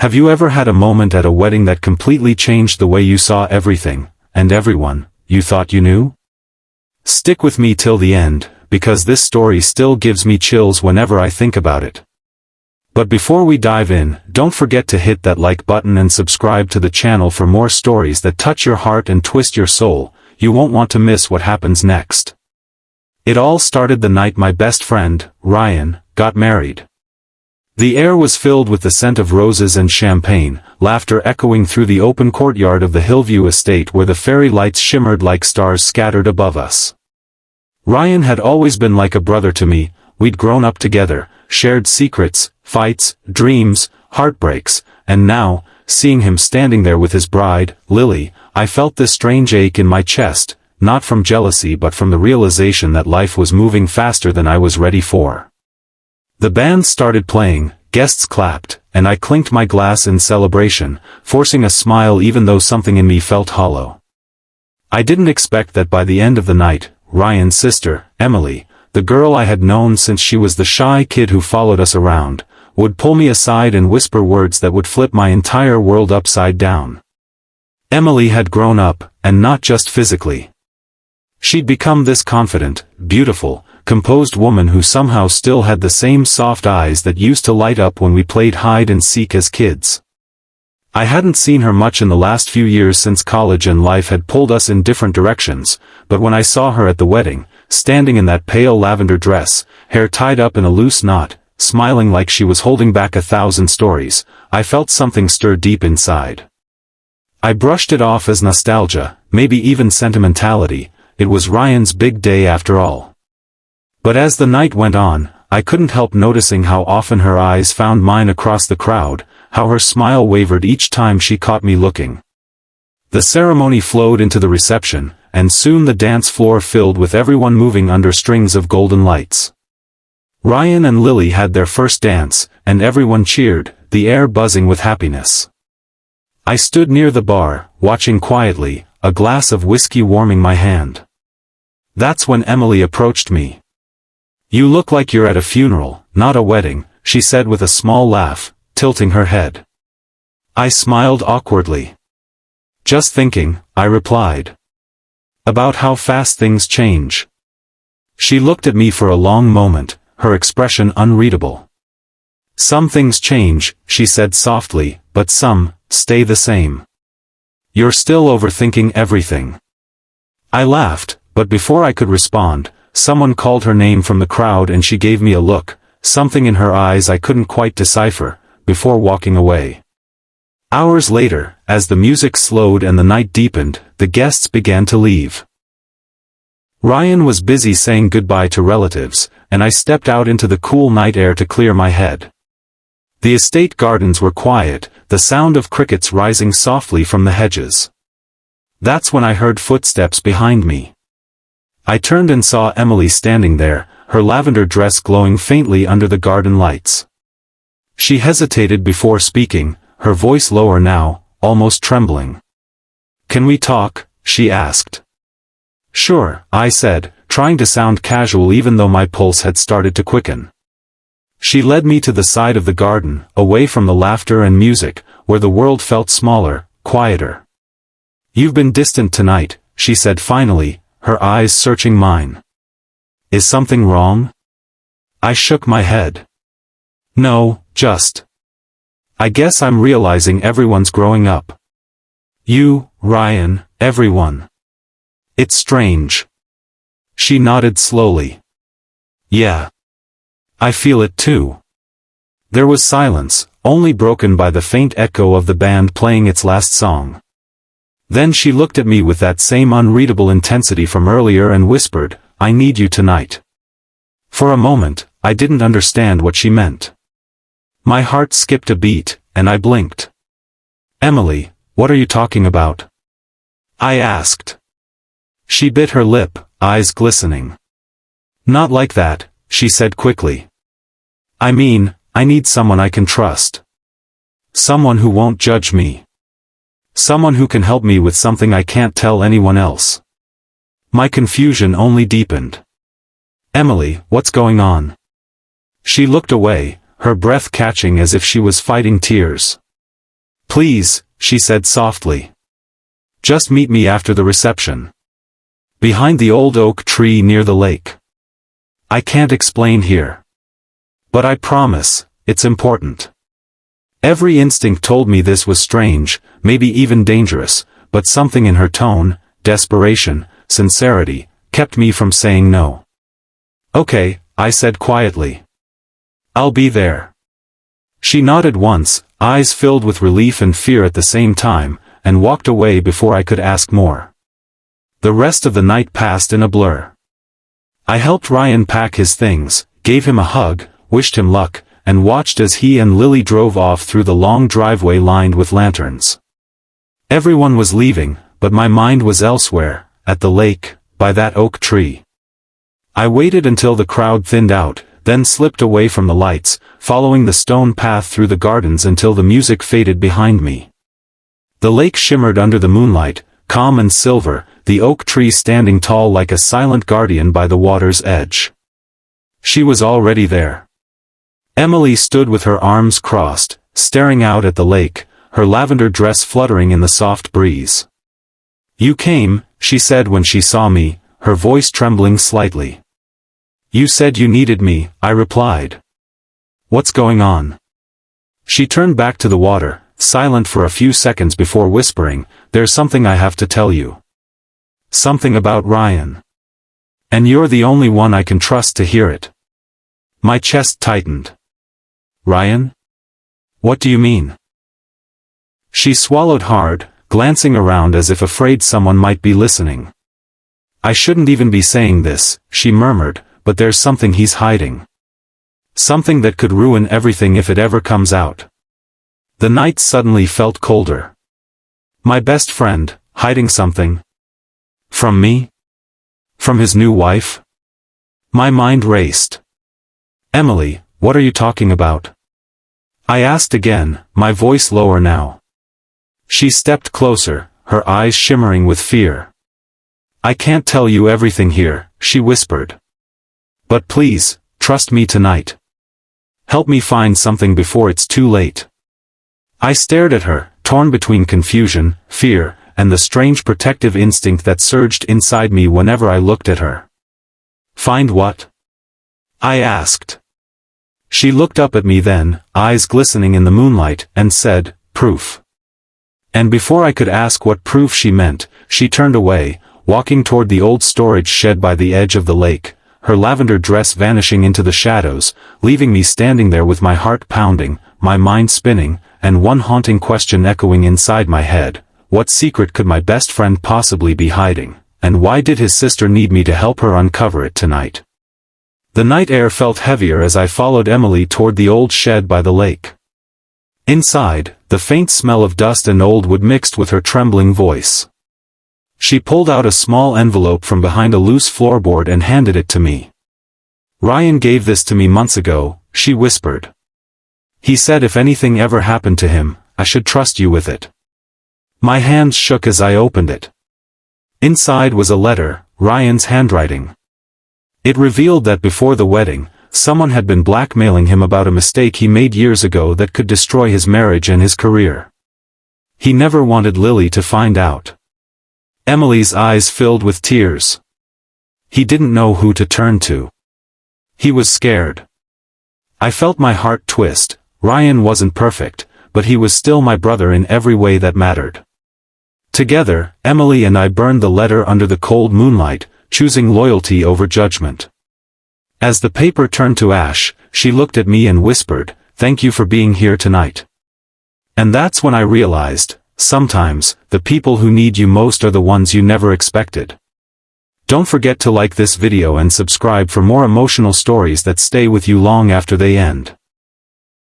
Have you ever had a moment at a wedding that completely changed the way you saw everything, and everyone, you thought you knew? Stick with me till the end, because this story still gives me chills whenever I think about it. But before we dive in, don't forget to hit that like button and subscribe to the channel for more stories that touch your heart and twist your soul. You won't want to miss what happens next. It all started the night my best friend, Ryan, got married. The air was filled with the scent of roses and champagne, laughter echoing through the open courtyard of the Hillview estate where the fairy lights shimmered like stars scattered above us. Ryan had always been like a brother to me. We'd grown up together, shared secrets, fights, dreams, heartbreaks, and now, seeing him standing there with his bride, Lily, I felt this strange ache in my chest, not from jealousy but from the realization that life was moving faster than I was ready for. The band started playing, guests clapped, and I clinked my glass in celebration, forcing a smile even though something in me felt hollow. I didn't expect that by the end of the night, Ryan's sister, Emily, the girl I had known since she was the shy kid who followed us around, would pull me aside and whisper words that would flip my entire world upside down. Emily had grown up, and not just physically. She'd become this confident, beautiful, composed woman who somehow still had the same soft eyes that used to light up when we played hide and seek as kids. I hadn't seen her much in the last few years since college and life had pulled us in different directions, but when I saw her at the wedding, standing in that pale lavender dress, hair tied up in a loose knot, smiling like she was holding back 1,000 stories, I felt something stir deep inside. I brushed it off as nostalgia, maybe even sentimentality. It was Ryan's big day after all. But as the night went on, I couldn't help noticing how often her eyes found mine across the crowd, how her smile wavered each time she caught me looking. The ceremony flowed into the reception, and soon the dance floor filled with everyone moving under strings of golden lights. Ryan and Lily had their first dance, and everyone cheered, the air buzzing with happiness. I stood near the bar, watching quietly, a glass of whiskey warming my hand. That's when Emily approached me. "You look like you're at a funeral, not a wedding," she said with a small laugh, tilting her head. I smiled awkwardly. "Just thinking," I replied. "About how fast things change." She looked at me for a long moment, her expression unreadable. "Some things change," she said softly, "but some stay the same. You're still overthinking everything." I laughed, but before I could respond, someone called her name from the crowd and she gave me a look, something in her eyes I couldn't quite decipher, before walking away. Hours later, as the music slowed and the night deepened, the guests began to leave. Ryan was busy saying goodbye to relatives, and I stepped out into the cool night air to clear my head. The estate gardens were quiet, the sound of crickets rising softly from the hedges. That's when I heard footsteps behind me. I turned and saw Emily standing there, her lavender dress glowing faintly under the garden lights. She hesitated before speaking, her voice lower now, almost trembling. "Can we talk?" she asked. "Sure," I said, trying to sound casual even though my pulse had started to quicken. She led me to the side of the garden, away from the laughter and music, where the world felt smaller, quieter. "You've been distant tonight," she said finally, her eyes searching mine. "Is something wrong?" I shook my head. "No, just. I guess I'm realizing everyone's growing up. You, Ryan, everyone. It's strange." She nodded slowly. "Yeah. I feel it too." There was silence, only broken by the faint echo of the band playing its last song. Then she looked at me with that same unreadable intensity from earlier and whispered, "I need you tonight." For a moment, I didn't understand what she meant. My heart skipped a beat, and I blinked. "Emily, what are you talking about?" I asked. She bit her lip, eyes glistening. "Not like that," she said quickly. "I mean, I need someone I can trust. Someone who won't judge me. Someone who can help me with something I can't tell anyone else." My confusion only deepened. "Emily, what's going on?" She looked away, her breath catching as if she was fighting tears. Please, she said softly. Just meet me after the reception. Behind the old oak tree near the lake. I can't explain here. But I promise, it's important. Every instinct told me this was strange, maybe even dangerous, but something in her tone, desperation, sincerity, kept me from saying no. Okay, I said quietly. I'll be there. She nodded once, eyes filled with relief and fear at the same time, and walked away before I could ask more. The rest of the night passed in a blur. I helped Ryan pack his things, gave him a hug, wished him luck, and watched as he and Lily drove off through the long driveway lined with lanterns. Everyone was leaving, but my mind was elsewhere, at the lake, by that oak tree. I waited until the crowd thinned out, then slipped away from the lights, following the stone path through the gardens until the music faded behind me. The lake shimmered under the moonlight, calm and silver, the oak tree standing tall like a silent guardian by the water's edge. She was already there. Emily stood with her arms crossed, staring out at the lake, her lavender dress fluttering in the soft breeze. You came, she said when she saw me, her voice trembling slightly. You said you needed me, I replied. What's going on? She turned back to the water, silent for a few seconds before whispering, There's something I have to tell you. Something about Ryan. And you're the only one I can trust to hear it. My chest tightened. Ryan? What do you mean? She swallowed hard, glancing around as if afraid someone might be listening. I shouldn't even be saying this, she murmured, but there's something he's hiding. Something that could ruin everything if it ever comes out. The night suddenly felt colder. My best friend, hiding something. From me? From his new wife? My mind raced. Emily, what are you talking about? I asked again, my voice lower now. She stepped closer, her eyes shimmering with fear. I can't tell you everything here, she whispered. But please, trust me tonight. Help me find something before it's too late. I stared at her, torn between confusion, fear, and the strange protective instinct that surged inside me whenever I looked at her. Find what? I asked. She looked up at me then, eyes glistening in the moonlight, and said, Proof. And before I could ask what proof she meant, she turned away, walking toward the old storage shed by the edge of the lake, her lavender dress vanishing into the shadows, leaving me standing there with my heart pounding, my mind spinning, and one haunting question echoing inside my head. What secret could my best friend possibly be hiding, and why did his sister need me to help her uncover it tonight? The night air felt heavier as I followed Emily toward the old shed by the lake. Inside, the faint smell of dust and old wood mixed with her trembling voice. She pulled out a small envelope from behind a loose floorboard and handed it to me. Ryan gave this to me months ago, she whispered. He said if anything ever happened to him, I should trust you with it. My hands shook as I opened it. Inside was a letter, Ryan's handwriting. It revealed that before the wedding, someone had been blackmailing him about a mistake he made years ago that could destroy his marriage and his career. He never wanted Lily to find out. Emily's eyes filled with tears. He didn't know who to turn to. He was scared. I felt my heart twist. Ryan wasn't perfect, but he was still my brother in every way that mattered. Together, Emily and I burned the letter under the cold moonlight, choosing loyalty over judgment. As the paper turned to ash, she looked at me and whispered, "Thank you for being here tonight." And that's when I realized, sometimes, the people who need you most are the ones you never expected. Don't forget to like this video and subscribe for more emotional stories that stay with you long after they end.